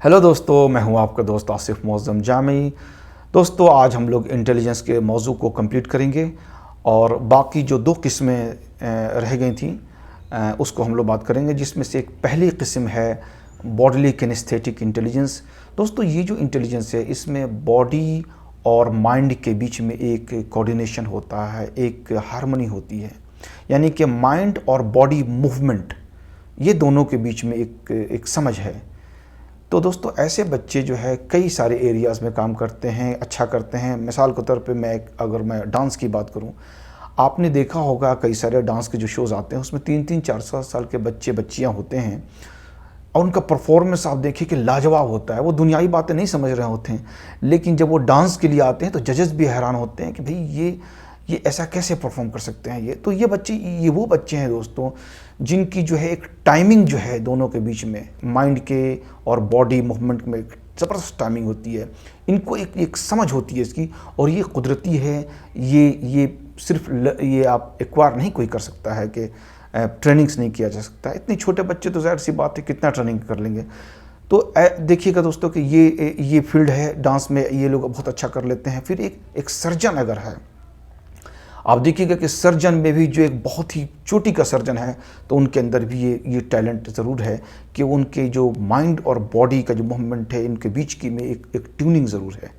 Hello दोस्तों, मैं हूं आपका दोस्त आसिफ मौज़म जामी। दोस्तों, आज हम लोग इंटेलिजेंस के मौजू को कंप्लीट करेंगे और बाकी जो दो किस्में रह गई थी उसको हम लोग बात करेंगे, जिसमें से एक पहली किस्म है बॉडीली किनेस्थेटिक इंटेलिजेंस। दोस्तों, ये जो इंटेलिजेंस है इसमें बॉडी और माइंड के बीच में एक कोऑर्डिनेशन होता है, एक हार्मनी होती है, यानी कि माइंड और बॉडी मूवमेंट ये दोनों के बीच में एक समझ है। तो दोस्तों, ऐसे बच्चे जो है कई सारे एरियाज़ में काम करते हैं, अच्छा करते हैं। मिसाल के तौर पे अगर मैं डांस की बात करूं, आपने देखा होगा कई सारे डांस के जो शोज़ आते हैं उसमें 3-3, 4 साल के बच्चे बच्चियां होते हैं और उनका परफॉर्मेंस आप देखिए कि लाजवाब होता है। वो दुनियावी बातें नहीं समझ रहे होते हैं, लेकिन जब वो डांस के लिए आते हैं तो जजेस भी हैरान होते हैं कि भाई ये ऐसा कैसे परफॉर्म कर सकते हैं। ये वो बच्चे हैं दोस्तों, जिनकी जो है एक टाइमिंग जो है दोनों के बीच में, माइंड के और बॉडी मूवमेंट में ज़बरदस्त टाइमिंग होती है। इनको एक समझ होती है इसकी, और ये कुदरती है। ये सिर्फ ये आप एक्वायर नहीं कोई कर सकता है कि ट्रेनिंग्स नहीं किया जा सकता। इतने छोटे बच्चे तो ज़ाहिर सी बात है कितना ट्रेनिंग कर लेंगे। तो देखिएगा दोस्तों कि ये फील्ड है डांस में, ये लोग बहुत अच्छा कर लेते हैं। फिर एक सर्जन अगर है, आप देखिएगा कि सर्जन में भी जो एक बहुत ही चोटी का सर्जन है, तो उनके अंदर भी ये टैलेंट ज़रूर है कि उनके जो माइंड और बॉडी का जो मूवमेंट है इनके बीच की में एक ट्यूनिंग ज़रूर है।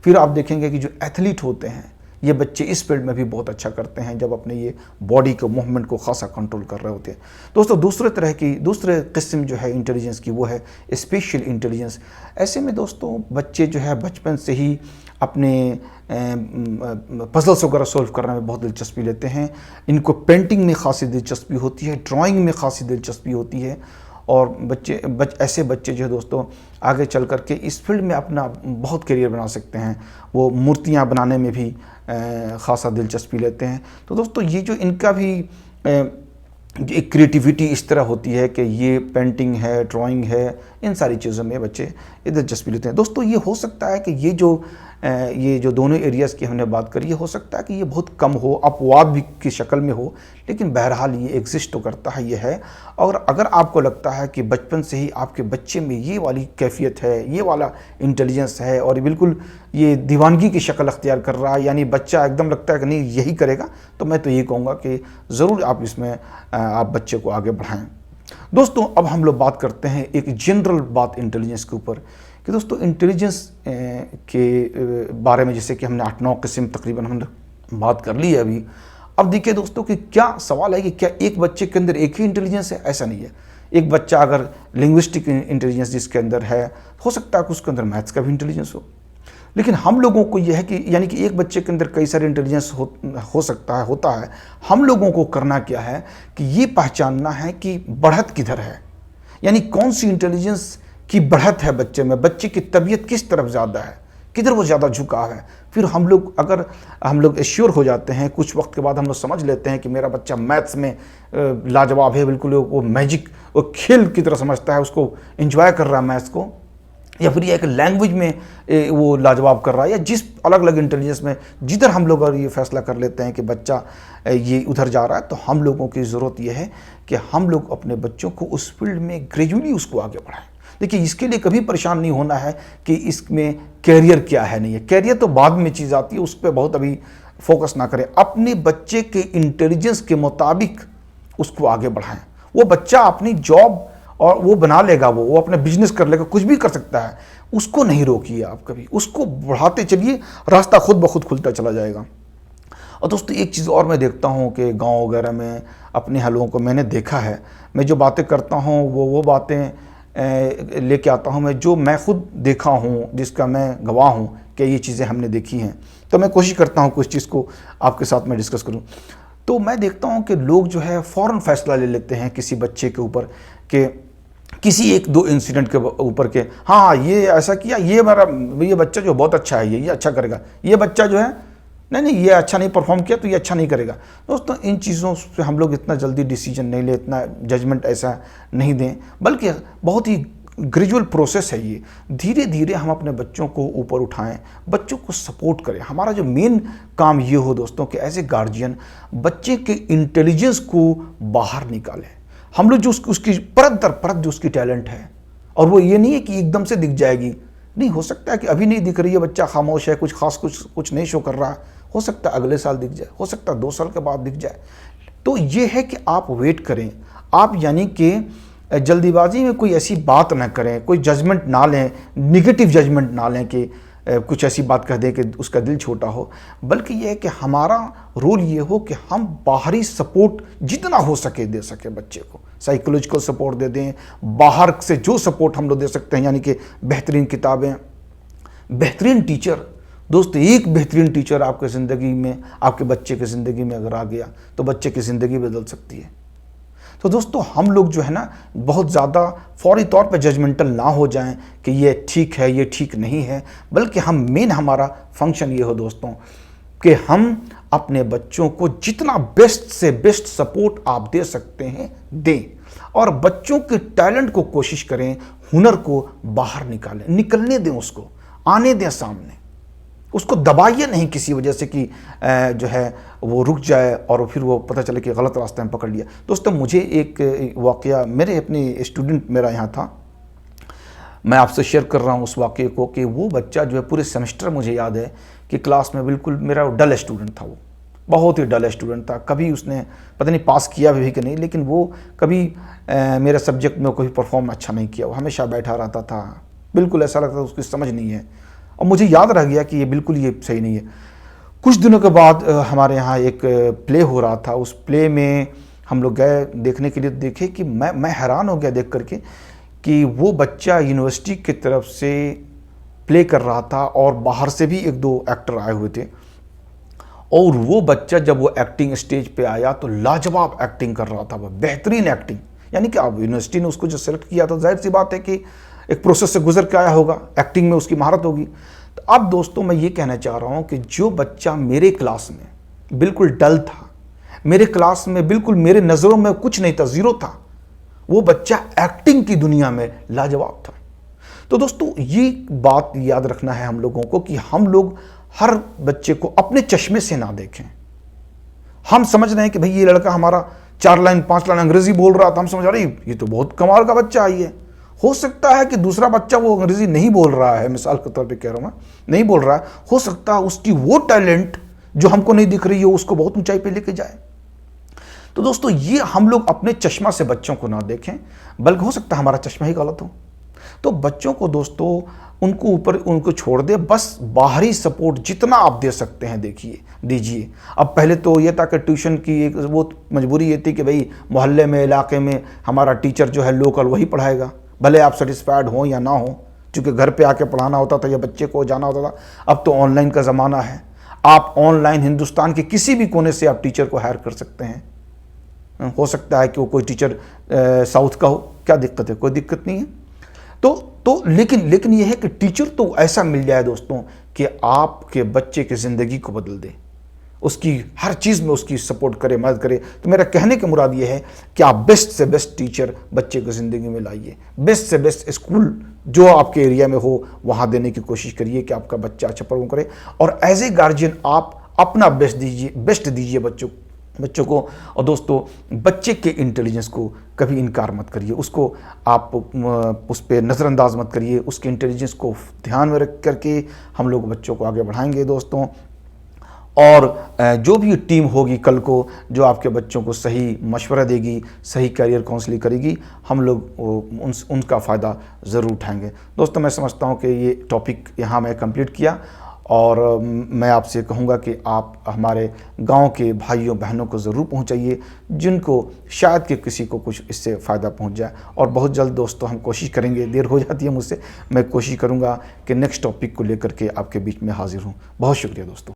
फिर आप देखेंगे कि जो एथलीट होते हैं ये बच्चे इस फील्ड में भी बहुत अच्छा करते हैं, जब अपने ये बॉडी के मूवमेंट को खासा कंट्रोल कर रहे होते हैं। दोस्तों, दूसरे किस्म जो है इंटेलिजेंस की वो है स्पेशल इंटेलिजेंस। ऐसे में दोस्तों बच्चे जो है बचपन से ही अपने पजल्स वगैरह सॉल्व करने में बहुत दिलचस्पी लेते हैं। इनको पेंटिंग में खासी दिलचस्पी होती है, ड्राइंग में खासी दिलचस्पी होती है। और ऐसे बच्चे जो है दोस्तों आगे चल कर के इस फील्ड में अपना बहुत करियर बना सकते हैं। वो मूर्तियां बनाने में भी खासा दिलचस्पी लेते हैं। तो दोस्तों, ये जो इनका भी एक क्रिएटिविटी इस तरह होती है कि ये पेंटिंग है, ड्राइंग है, इन सारी चीज़ों में बच्चे ये दिलचस्पी लेते हैं। दोस्तों, ये हो सकता है कि ये जो दोनों एरियाज़ की हमने बात करी, ये हो सकता है कि ये बहुत कम हो, अपवाद भी की शक्ल में हो, लेकिन बहरहाल ये एग्जिस्ट तो करता है, ये है। और अगर आपको लगता है कि बचपन से ही आपके बच्चे में ये वाली कैफियत है, ये वाला इंटेलिजेंस है और बिल्कुल ये दीवानगी की शक्ल अख्तियार कर रहा है, यानी बच्चा एकदम लगता है कि नहीं यही करेगा, तो मैं तो ये कहूँगा कि ज़रूर आप इसमें आप बच्चे को आगे बढ़ाएं। दोस्तों, अब हम लोग बात करते हैं एक जनरल बात इंटेलिजेंस के ऊपर कि दोस्तों इंटेलिजेंस के बारे में जैसे कि हमने 8-9 किस्म तकरीबन हमने बात कर ली है अभी। अब देखिए दोस्तों कि क्या सवाल है कि क्या एक बच्चे के अंदर एक ही इंटेलिजेंस है? ऐसा नहीं है। एक बच्चा अगर लिंग्विस्टिक इंटेलिजेंस जिसके अंदर है, हो सकता है कि उसके अंदर मैथ्स का भी इंटेलिजेंस हो। लेकिन हम लोगों को यह है कि यानी कि एक बच्चे के अंदर कई सारे इंटेलिजेंस हो सकता है, होता है। हम लोगों को करना क्या है कि ये पहचानना है कि बढ़त किधर है, यानी कौन सी इंटेलिजेंस की बढ़त है बच्चे में, बच्चे की तबीयत किस तरफ ज़्यादा है, किधर वो ज़्यादा झुकाव है। फिर अगर हम लोग एश्योर हो जाते हैं, कुछ वक्त के बाद हम लोग समझ लेते हैं कि मेरा बच्चा मैथ्स में लाजवाब है, बिल्कुल वो मैजिक, वो खेल की तरह समझता है, उसको एंजॉय कर रहा है मैथ्स को, या फिर ये एक लैंग्वेज में वो लाजवाब कर रहा है, या जिस अलग अलग इंटेलिजेंस में जिधर हम लोग अगर ये फैसला कर लेते हैं कि बच्चा ये उधर जा रहा है, तो हम लोगों की ज़रूरत ये है कि हम लोग अपने बच्चों को उस फील्ड में ग्रेजुअली उसको आगे बढ़ाएं। देखिए, इसके लिए कभी परेशान नहीं होना है कि इसमें कैरियर क्या है, नहीं है। कैरियर तो बाद में चीज़ आती है, उस पर बहुत अभी फोकस ना करें। अपने बच्चे के इंटेलिजेंस के मुताबिक उसको आगे बढ़ाएं। वो बच्चा अपनी जॉब और वो बना लेगा, वो अपने बिजनेस कर लेगा, कुछ भी कर सकता है। उसको नहीं रोकिए आप कभी, उसको बढ़ाते चलिए, रास्ता खुद ब खुद खुलता चला जाएगा। और दोस्तों, एक चीज़ और मैं देखता हूँ कि गाँव वगैरह में अपने हलों को मैंने देखा है, मैं जो बातें करता हूँ वो बातें लेके आता हूँ जो मैं खुद देखा हूँ, जिसका मैं गवाह हूँ कि ये चीज़ें हमने देखी हैं। तो मैं कोशिश करता हूँ कुछ चीज़ को आपके साथ में डिस्कस करूँ। तो मैं देखता हूँ कि लोग जो है फ़ौरन फैसला ले लेते हैं किसी बच्चे के ऊपर कि किसी 1-2 इंसिडेंट के ऊपर के, हाँ ये ऐसा किया, ये बच्चा जो बहुत अच्छा है, ये अच्छा करेगा, ये बच्चा जो है नहीं ये अच्छा नहीं परफॉर्म किया तो ये अच्छा नहीं करेगा। दोस्तों, इन चीज़ों से हम लोग इतना जल्दी डिसीजन नहीं ले, इतना जजमेंट ऐसा नहीं दें, बल्कि बहुत ही ग्रेजुअल प्रोसेस है ये। धीरे धीरे हम अपने बच्चों को ऊपर उठाएं, बच्चों को सपोर्ट करें। हमारा जो मेन काम ये हो दोस्तों कि एज ए गार्जियन बच्चे के इंटेलिजेंस को बाहर निकालें। हम लोग जो उसकी परत दर परत जो उसकी टैलेंट है और वो ये नहीं है कि एकदम से दिख जाएगी, नहीं, हो सकता है कि अभी नहीं दिख रही है, बच्चा खामोश है, कुछ खास कुछ नहीं शो कर रहा है, हो सकता है अगले साल दिख जाए, हो सकता है 2 साल के बाद दिख जाए। तो ये है कि आप वेट करें, आप यानी कि जल्दीबाजी में कोई ऐसी बात ना करें, कोई जजमेंट ना लें, निगेटिव जजमेंट ना लें कि कुछ ऐसी बात कह दें कि उसका दिल छोटा हो, बल्कि यह है कि हमारा रोल ये हो कि हम बाहरी सपोर्ट जितना हो सके दे सके बच्चे को, साइकोलॉजिकल सपोर्ट दे दें, बाहर से जो सपोर्ट हम लोग दे सकते हैं, यानी कि बेहतरीन किताबें, बेहतरीन टीचर। दोस्त, एक बेहतरीन टीचर आपके ज़िंदगी में, आपके बच्चे की ज़िंदगी में अगर आ गया तो बच्चे की ज़िंदगी बदल सकती है। तो दोस्तों, हम लोग जो है ना बहुत ज़्यादा फौरी तौर पे जजमेंटल ना हो जाएं कि ये ठीक है, ये ठीक नहीं है, बल्कि हमारा फंक्शन ये हो दोस्तों कि हम अपने बच्चों को जितना बेस्ट से बेस्ट सपोर्ट आप दे सकते हैं दें, और बच्चों के टैलेंट को कोशिश करें, हुनर को बाहर निकलने दें, उसको आने दें सामने, उसको दबाइए नहीं किसी वजह से कि जो है वो रुक जाए और फिर वो पता चले कि गलत रास्ते में पकड़ लिया। दोस्तों, मुझे एक वाक़या मेरे अपने स्टूडेंट मेरा यहाँ था, मैं आपसे शेयर कर रहा हूँ उस वाक़ये को, कि वो बच्चा जो है पूरे सेमेस्टर मुझे याद है कि क्लास में बिल्कुल मेरा डल स्टूडेंट था, वो बहुत ही डल स्टूडेंट था, कभी उसने पता नहीं पास किया भी कि नहीं, लेकिन वो कभी मेरे सब्जेक्ट में कोई परफॉर्म अच्छा नहीं किया, वो हमेशा बैठा रहता था, बिल्कुल ऐसा लगता था उसकी समझ नहीं है, और मुझे याद रह गया कि ये बिल्कुल ये सही नहीं है। कुछ दिनों के बाद हमारे यहाँ एक प्ले हो रहा था, उस प्ले में हम लोग गए देखने के लिए, देखे कि मैं हैरान हो गया देख करके कि वो बच्चा यूनिवर्सिटी की तरफ से प्ले कर रहा था और बाहर से भी 1-2 एक्टर आए हुए थे, और वो बच्चा जब वो एक्टिंग स्टेज पे आया तो लाजवाब एक्टिंग कर रहा था, वो बेहतरीन एक्टिंग, यानी कि अब यूनिवर्सिटी ने उसको जो सेलेक्ट किया तो जाहिर सी बात है कि एक प्रोसेस से गुजर के आया होगा, एक्टिंग में उसकी महारत होगी। तो अब दोस्तों, मैं ये कहना चाह रहा हूँ कि जो बच्चा मेरे क्लास में बिल्कुल डल था, मेरे क्लास में बिल्कुल मेरे नज़रों में कुछ नहीं था, ज़ीरो था, वो बच्चा एक्टिंग की दुनिया में लाजवाब था। तो दोस्तों, ये बात याद रखना है हम लोगों को कि हम लोग हर बच्चे को अपने चश्मे से ना देखें। हम समझ रहे हैं कि भाई ये लड़का हमारा 4 लाइन 5 लाइन अंग्रेजी बोल रहा था, हम समझ रहे ये तो बहुत कमाल का बच्चा है, ये हो सकता है कि दूसरा बच्चा वो अंग्रेजी नहीं बोल रहा है, मिसाल के तौर पे कह रहा हूँ, नहीं बोल रहा है, हो सकता है उसकी वो टैलेंट जो हमको नहीं दिख रही हो उसको बहुत ऊंचाई पे लेके जाए। तो दोस्तों, ये हम लोग अपने चश्मा से बच्चों को ना देखें, बल्कि हो सकता है हमारा चश्मा ही गलत हो। तो बच्चों को दोस्तों उनको छोड़ दे, बस बाहरी सपोर्ट जितना आप दे सकते हैं दीजिए। अब पहले तो ये था कि ट्यूशन की एक वो मजबूरी ये थी कि भाई मोहल्ले में, इलाके में हमारा टीचर जो है लोकल वही पढ़ाएगा, भले आप सेटिस्फाइड हो या ना हो, क्योंकि घर पे आके पढ़ाना होता था या बच्चे को जाना होता था। अब तो ऑनलाइन का ज़माना है, आप ऑनलाइन हिंदुस्तान के किसी भी कोने से आप टीचर को हायर कर सकते हैं। हो सकता है कि वो कोई टीचर साउथ का हो, क्या दिक्कत है, कोई दिक्कत नहीं है। तो लेकिन ये है कि टीचर तो ऐसा मिल जाए दोस्तों कि आपके बच्चे की ज़िंदगी को बदल दे, उसकी हर चीज़ में उसकी सपोर्ट करे, मदद करे। तो मेरा कहने का मुराद ये है कि आप बेस्ट से बेस्ट टीचर बच्चे को ज़िंदगी में लाइए, बेस्ट से बेस्ट स्कूल जो आपके एरिया में हो वहाँ देने की कोशिश करिए कि आपका बच्चा अच्छा परफॉर्म करे, और एज ए गार्जियन आप अपना बेस्ट दीजिए बच्चों को। और दोस्तों, बच्चे के इंटेलिजेंस को कभी इनकार मत करिए, उसको आप उस पर नज़रअंदाज मत करिए, उसके इंटेलिजेंस को ध्यान में रख करके हम लोग बच्चों को आगे बढ़ाएंगे दोस्तों। और जो भी टीम होगी कल को जो आपके बच्चों को सही मशवरा देगी, सही करियर काउंसलिंग करेगी, हम लोग उनका फ़ायदा ज़रूर उठाएंगे। दोस्तों, मैं समझता हूँ कि ये टॉपिक यहाँ मैं कंप्लीट किया, और मैं आपसे कहूँगा कि आप हमारे गांव के भाइयों बहनों को ज़रूर पहुँचाइए, जिनको शायद कि किसी को कुछ इससे फ़ायदा पहुँच जाए। और बहुत जल्द दोस्तों हम कोशिश करेंगे, देर हो जाती है मुझसे, मैं कोशिश करूँगा कि नेक्स्ट टॉपिक को लेकर के आपके बीच में हाजिर हूँ। बहुत शुक्रिया दोस्तों।